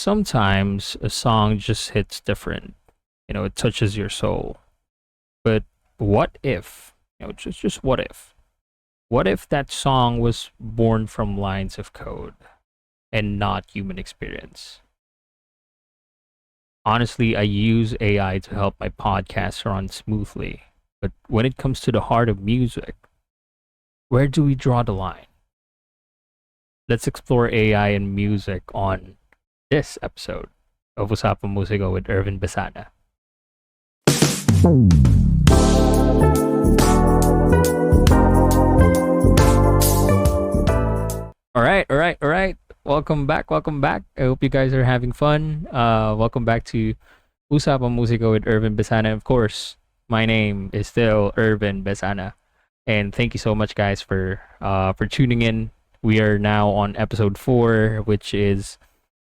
Sometimes a song just hits different. It touches your soul. But what if, just what if? What if that song was born from lines of code and not human experience? Honestly, I use AI to help my podcast run smoothly. But when it comes to the heart of music, where do we draw the line? Let's explore AI and music on this episode of Usapang Musiko with Ervin Besana. All right. Welcome back. Welcome back. I hope you guys are having fun. Welcome back to Usapang Musiko with Ervin Besana. Of course, my name is still Ervin Besana, and thank you so much, guys, for tuning in. We are now on episode 4, which is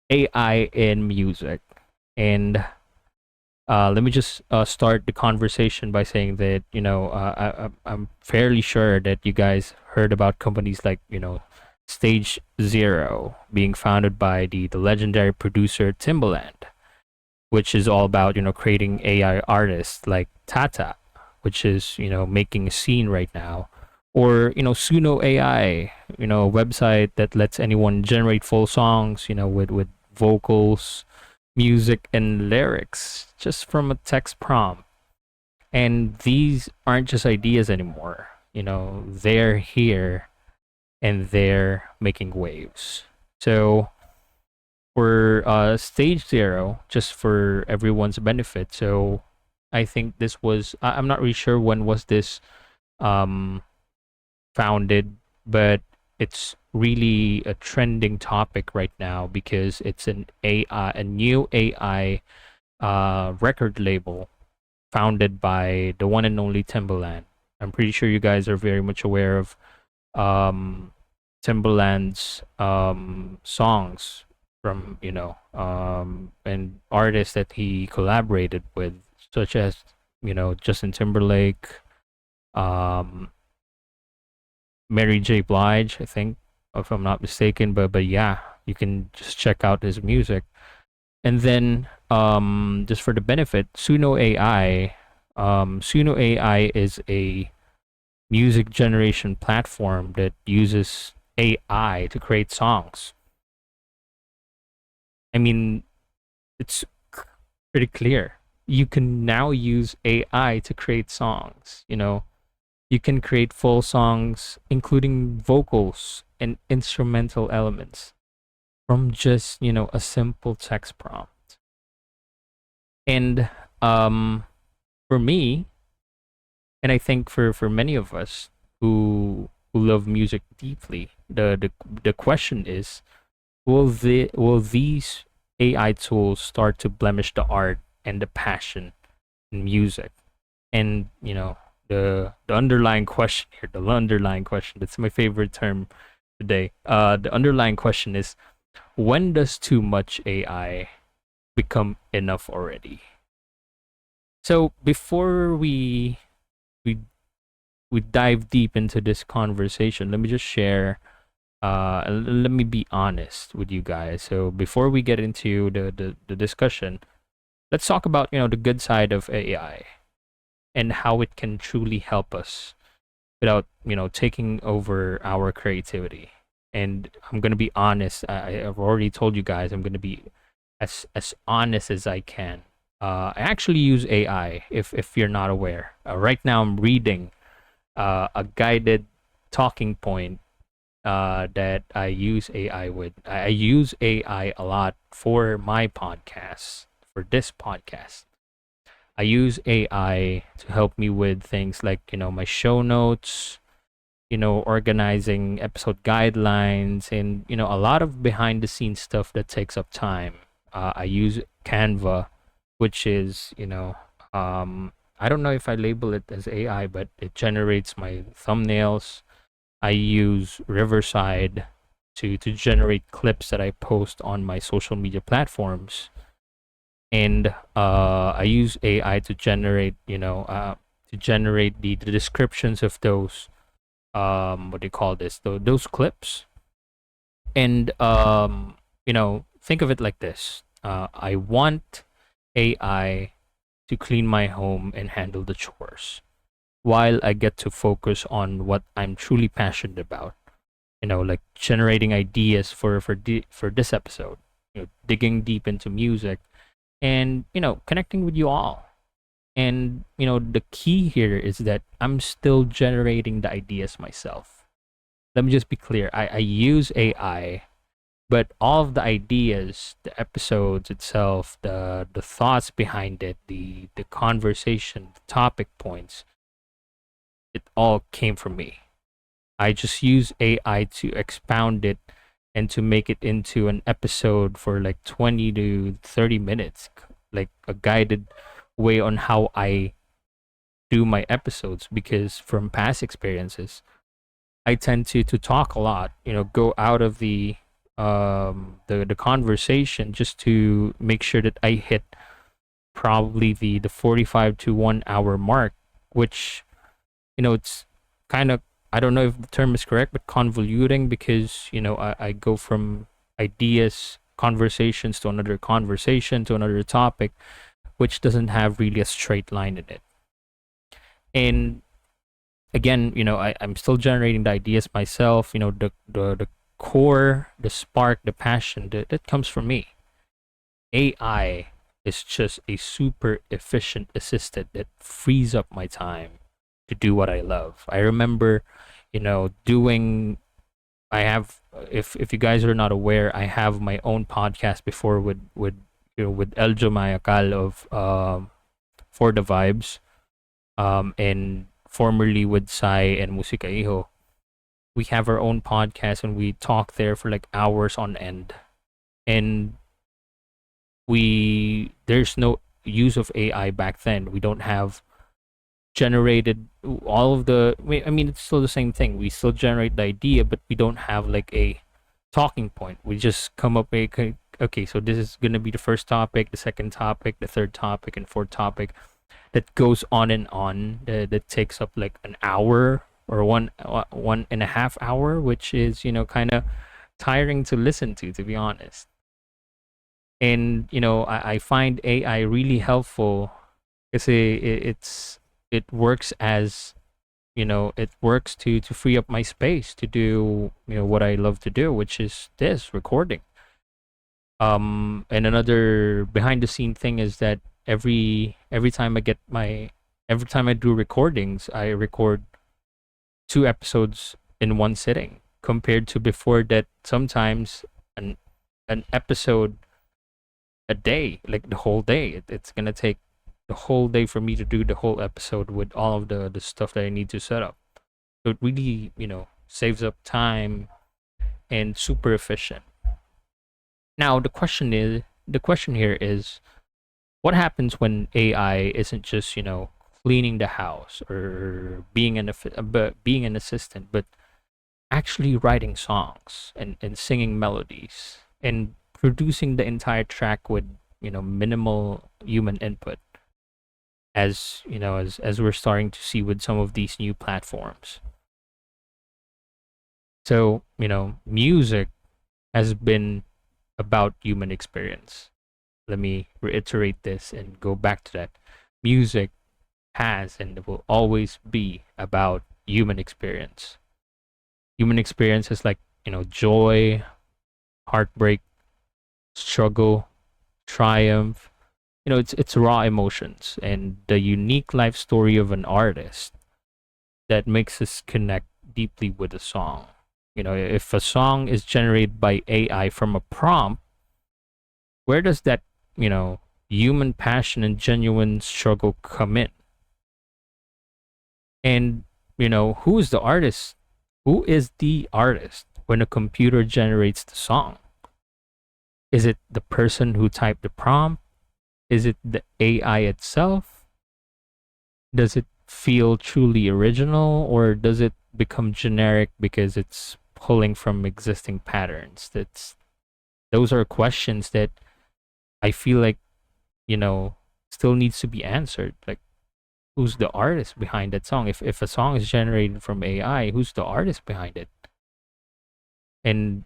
AI in music, and let me just start the conversation by saying that I'm fairly sure that you guys heard about companies like Stage Zero being founded by the legendary producer Timbaland, which is all about creating AI artists like Tata, which is making a scene right now, or Suno AI, a website that lets anyone generate full songs, with vocals, music, and lyrics just from a text prompt. And these aren't just ideas anymore. They're here and they're making waves. So for stage zero, just for everyone's benefit. So I think this was I'm not really sure when was this um founded, but it's really a trending topic right now because it's a new AI record label founded by the one and only Timbaland. I'm pretty sure you guys are very much aware of um, Timbaland's songs from and artists that he collaborated with, such as Justin Timberlake, um, Mary J. Blige, I think, if I'm not mistaken. But yeah, you can just check out his music. And then just for the benefit, Suno AI. Suno AI is a music generation platform that uses AI to create songs. I mean, it's pretty clear. You can now use AI to create songs. You can create full songs, including vocals and instrumental elements, from just a simple text prompt. And for me, and I think for many of us who love music deeply, the question is, will these AI tools start to blemish the art and the passion in music? And the underlying question here, the underlying question, that's my favorite term today. The underlying question is, when does too much AI become enough already? So before we we dive deep into this conversation, let me just share. Let me be honest with you guys. So before we get into the discussion, let's talk about the good side of AI and how it can truly help us without taking over our creativity. And I'm gonna be honest. I've already told you guys I'm gonna be as honest as I can. I actually use AI. If you're not aware, right now I'm reading a guided talking point that I use AI with. I use AI a lot for my podcast, for this podcast. I use AI to help me with things like, my show notes, organizing episode guidelines, and, a lot of behind the scenes stuff that takes up time. I use Canva, which is, I don't know if I label it as AI, but it generates my thumbnails. I use Riverside to generate clips that I post on my social media platforms, and I use AI to generate the descriptions of those what do you call this, those clips. And think of it like this: I want AI to clean my home and handle the chores while I get to focus on what I'm truly passionate about. Like generating ideas for this episode, digging deep into music, and connecting with you all. And the key here is that I'm still generating the ideas myself. Let me just be clear. I use AI, but all of the ideas, the episodes itself, the thoughts behind it, the conversation, the topic points, it all came from me. I just use AI to expound it and to make it into an episode for like 20 to 30 minutes, like a guided way on how I do my episodes. Because from past experiences, I tend to talk a lot, go out of the conversation just to make sure that I hit probably the 45 to 1 hour mark, which it's kind of, I don't know if the term is correct, but convoluting, because I go from ideas, conversations, to another conversation, to another topic, which doesn't have really a straight line in it. And again, I'm still generating the ideas myself. The core, the spark, the passion that comes from me. AI is just a super efficient assistant that frees up my time to do what I love. I remember, doing. I have, if you guys are not aware, I have my own podcast before with Eljo Mayakal of For the Vibes, and formerly with Sai and Musika Iho. We have our own podcast and we talk there for like hours on end. And there's no use of AI back then. We don't have generated all of I mean, it's still the same thing. We still generate the idea, but we don't have like a talking point. We just come up with, okay, so this is gonna be the first topic, the second topic, the third topic, and fourth topic, that goes on and on. That takes up like an hour or 1.5 hour, which is kind of tiring to listen to be honest. And I find AI really helpful because it works as, it works to free up my space to do what I love to do, which is this recording. And another behind the scene thing is that every time every time I do recordings, I record 2 episodes in one sitting, compared to before that sometimes an an episode a day, like the whole day. It's gonna take the whole day for me to do the whole episode with all of the stuff that I need to set up. So it really, saves up time and super efficient. Now the question here is, what happens when AI isn't just, cleaning the house or being an assistant, but actually writing songs and singing melodies and producing the entire track with, minimal human input, as as we're starting to see with some of these new platforms. So music has been about human experience. Let me reiterate this and go back to that. Music has and will always be about human experience. Human experience is like, joy, heartbreak, struggle, triumph. It's raw emotions and the unique life story of an artist that makes us connect deeply with a song. If a song is generated by AI from a prompt, where does that, human passion and genuine struggle come in? And, who is the artist? Who is the artist when a computer generates the song? Is it the person who typed the prompt? Is it the AI itself? Does it feel truly original, or does it become generic because it's pulling from existing patterns? Those are questions that I feel like, still needs to be answered. Like, who's the artist behind that song? If a song is generated from AI, who's the artist behind it? And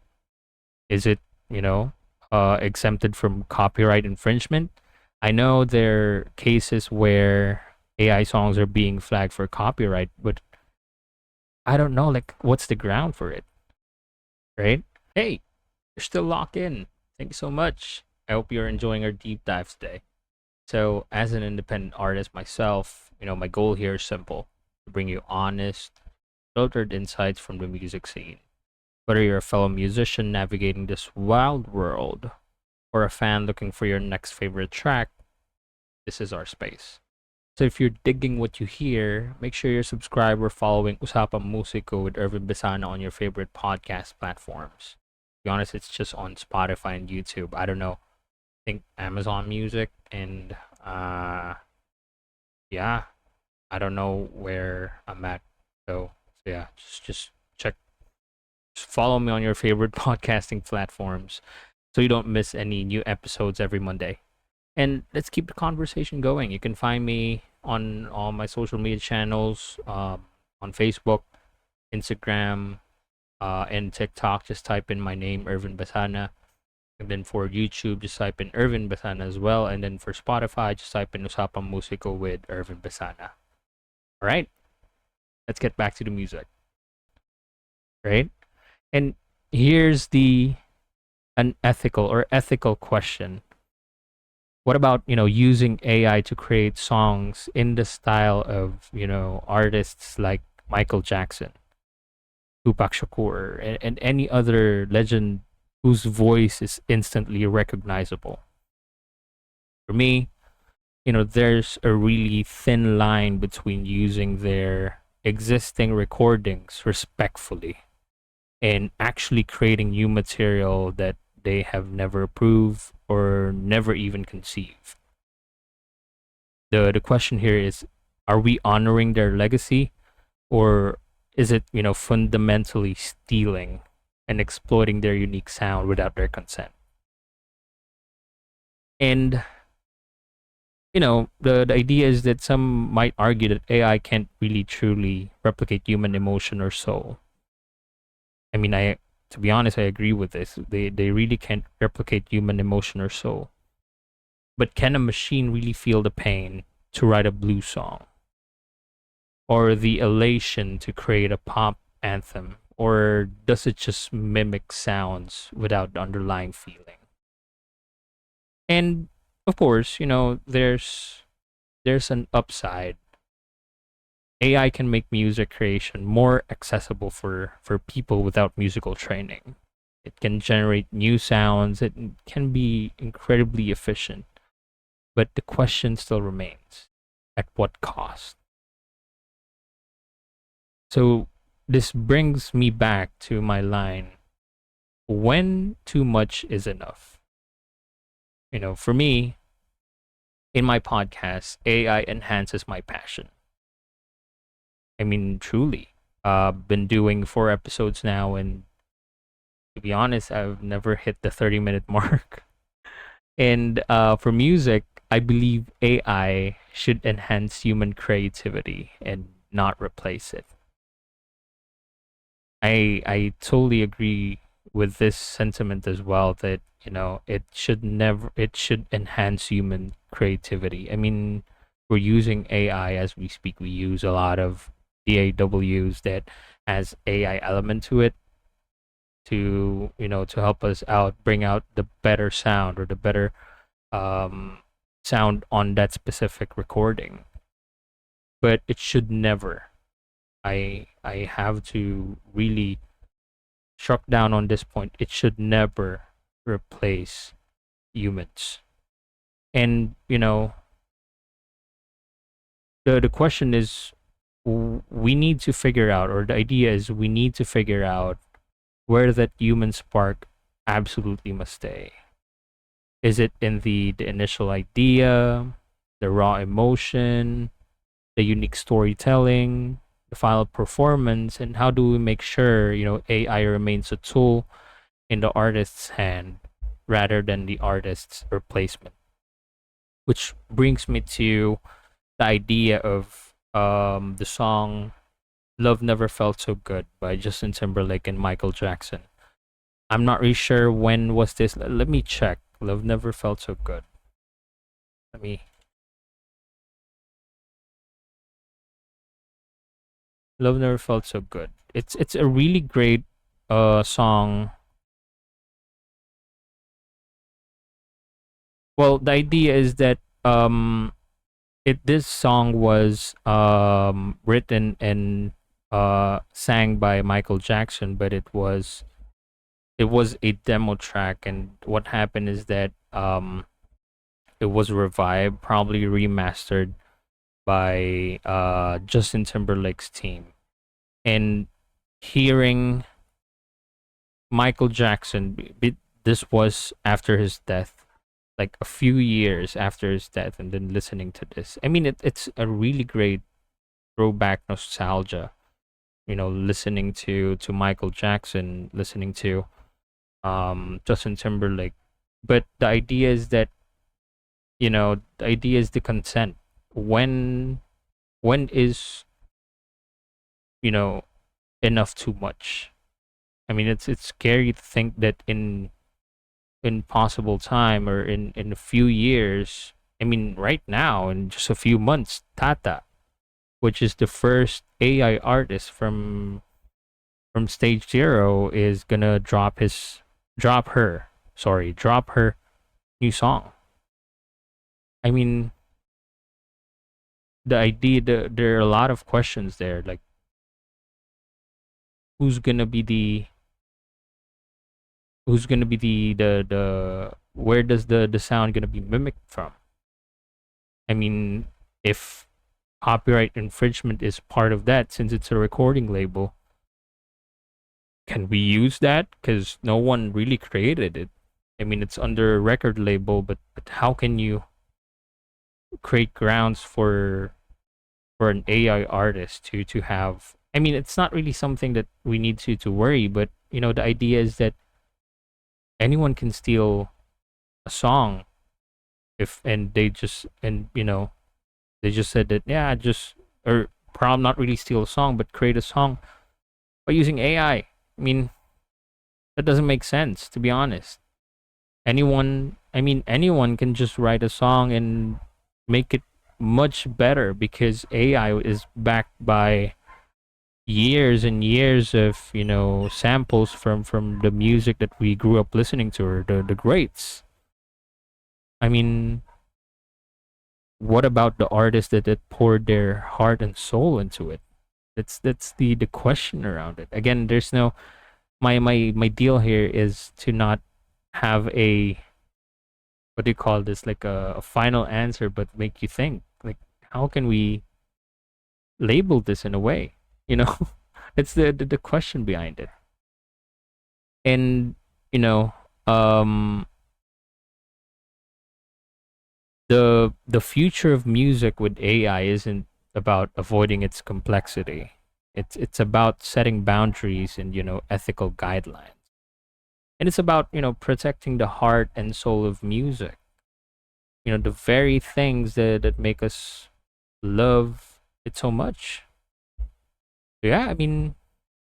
is it, you know, exempted from copyright infringement. I know there are cases where AI songs are being flagged for copyright, but I don't know like what's the ground for it, right? Hey, you're still locked in. Thank you so much. I hope you're enjoying our deep dive today. So, as an independent artist myself, my goal here is simple: to bring you honest, filtered insights from the music scene. Whether you're a fellow musician navigating this wild world or a fan looking for your next favorite track, this is our space. So if you're digging what you hear, make sure you're subscribed or following Usapang Musiko with Ervin Besana on your favorite podcast platforms. To be honest, it's just on Spotify and YouTube. I don't know. I think Amazon Music and yeah, I don't know where I'm at. So yeah, just check. Just follow me on your favorite podcasting platforms so you don't miss any new episodes every Monday. And let's keep the conversation going. You can find me on all my social media channels, on Facebook, Instagram, and TikTok. Just type in my name, Ervin Besana. And then for YouTube, just type in Ervin Besana as well. And then for Spotify, just type in Usapang Musiko with Ervin Besana. All right, let's get back to the music, right? And here's the an ethical question. What about using AI to create songs in the style of artists like Michael Jackson, Tupac Shakur, and any other legend whose voice is instantly recognizable? For me, there's a really thin line between using their existing recordings respectfully and actually creating new material that they have never approved or never even conceived. The question here is, are we honoring their legacy, or is it fundamentally stealing and exploiting their unique sound without their consent? And the idea is that some might argue that AI can't really truly replicate human emotion or soul. I mean, I to be honest, I agree with this. They really can't replicate human emotion or soul. But can a machine really feel the pain to write a blues song, or the elation to create a pop anthem, or does it just mimic sounds without the underlying feeling? And of course, there's an upside. AI can make music creation more accessible for people without musical training. It can generate new sounds. It can be incredibly efficient. But the question still remains: at what cost? So this brings me back to my line: when too much is enough? For me, in my podcast, AI enhances my passion. I mean, truly. Been doing 4 episodes now, and to be honest, I've never hit the 30-minute mark. And for music, I believe AI should enhance human creativity and not replace it. I totally agree with this sentiment as well, that it should enhance human creativity. I mean, we're using AI as we speak. We use a lot of DAWs that has AI element to it to help us out, bring out the better sound or the better um sound on that specific recording. But it should never, I have to really struck down on this point, it should never replace humans. And the question is, we need to figure out, or the idea is we need to figure out where that human spark absolutely must stay. Is it in the initial idea, the raw emotion, the unique storytelling, the final performance, and how do we make sure AI remains a tool in the artist's hand rather than the artist's replacement? Which brings me to the idea of the song "Love Never Felt So Good" by Justin Timberlake and Michael Jackson. I'm not really sure when was this. Let me check. Love never felt so good. Let me. Love never felt so good. It's a really great song. Well, the idea is that this song was written and sang by Michael Jackson, but it was a demo track, and what happened is that it was revived, probably remastered by Justin Timberlake's team. And hearing Michael Jackson, this was after his death, like a few years after his death, and then listening to this. I mean, it's a really great throwback nostalgia. You know, listening to Michael Jackson, listening to Justin Timberlake. But the idea is that, the idea is the consent. When when is, you know enough too much? I mean, it's scary to think that in possible time, or in a few years. I mean, right now, in just a few months, Tata, which is the first AI artist from Stage Zero, is gonna drop her new song. I mean, the idea, there are a lot of questions there, like who's gonna be the the where does the sound gonna be mimicked from? I mean, if copyright infringement is part of that, since it's a recording label, can we use that? Because no one really created it. I mean, it's under a record label, but how can you create grounds for an AI artist to have? I mean, it's not really something that we need to worry, but the idea is that anyone can steal a song, if and they just and they just said that, yeah, just, or problem, not really steal a song, but create a song by using AI. I mean, that doesn't make sense, to be honest. Anyone can just write a song and make it much better, because AI is backed by years and years of samples from the music that we grew up listening to, or the greats. I mean, what about the artists that poured their heart and soul into it? That's the question around it. Again, there's no, my deal here is to not have a, what do you call this, like a final answer, but make you think, like, how can we label this in a way, you know it's the question behind it. And you know um the future of music with AI isn't about avoiding its complexity. It's about setting boundaries and ethical guidelines. And it's about protecting the heart and soul of music. The very things that make us love it so much. Yeah, I mean,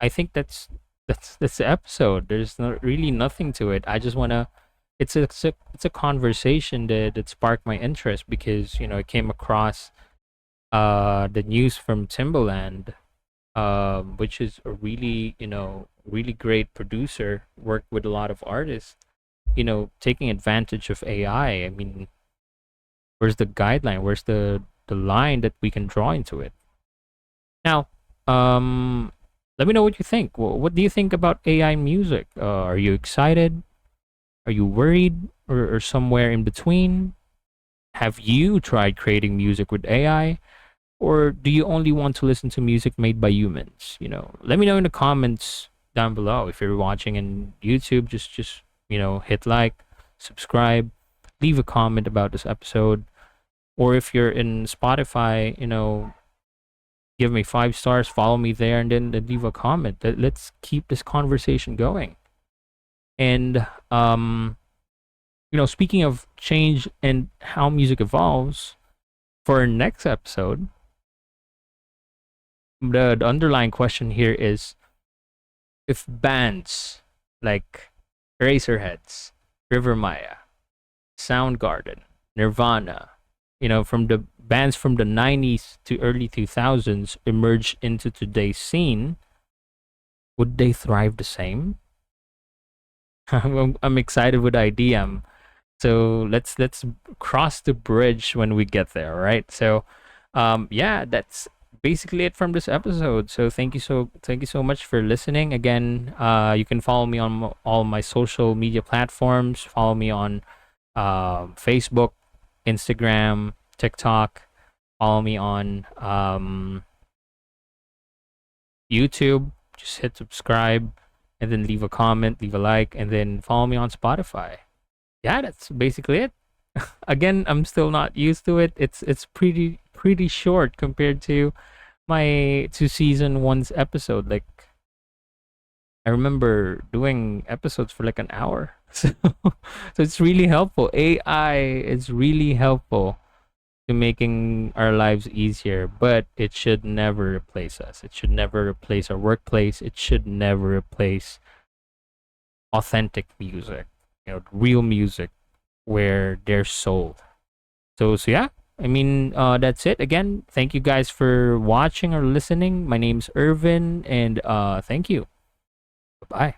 I think that's the episode. There's not really nothing to it. I just wanna. It's a conversation that sparked my interest, because I came across the news from Timbaland, which is a really really great producer, worked with a lot of artists, taking advantage of AI. I mean, where's the guideline? Where's the line that we can draw into it? Now, let me know what you think. What do you think about AI music? Are you excited? Are you worried, or somewhere in between? Have you tried creating music with AI, or do you only want to listen to music made by humans? Let me know in the comments down below. If you're watching in YouTube, just hit like, subscribe, leave a comment about this episode, or if you're in Spotify, give me 5 stars, follow me there, and then leave a comment. Let's keep this conversation going. And speaking of change and how music evolves, for our next episode, the underlying question here is, if bands like Eraserheads, River Maya, Soundgarden, Nirvana, from the bands from the 90s to early 2000s emerged into today's scene, would they thrive the same? I'm excited with the idea. So let's cross the bridge when we get there, right? So, yeah, that's basically it from this episode. So thank you so much for listening. Again, you can follow me on all my social media platforms. Follow me on Facebook, Instagram, TikTok. Follow me on YouTube. Just hit subscribe and then leave a comment, leave a like, and then follow me on Spotify. Yeah, that's basically it. Again, I'm still not used to it. It's pretty short compared to my to season one's episode. Like I remember doing episodes for like an hour. So it's really helpful. AI is really helpful to making our lives easier, but it should never replace us. It should never replace our workplace. It should never replace authentic music, real music where they're sold. So yeah, I mean, that's it. Again, thank you guys for watching or listening. My name's Ervin, and thank you. Bye.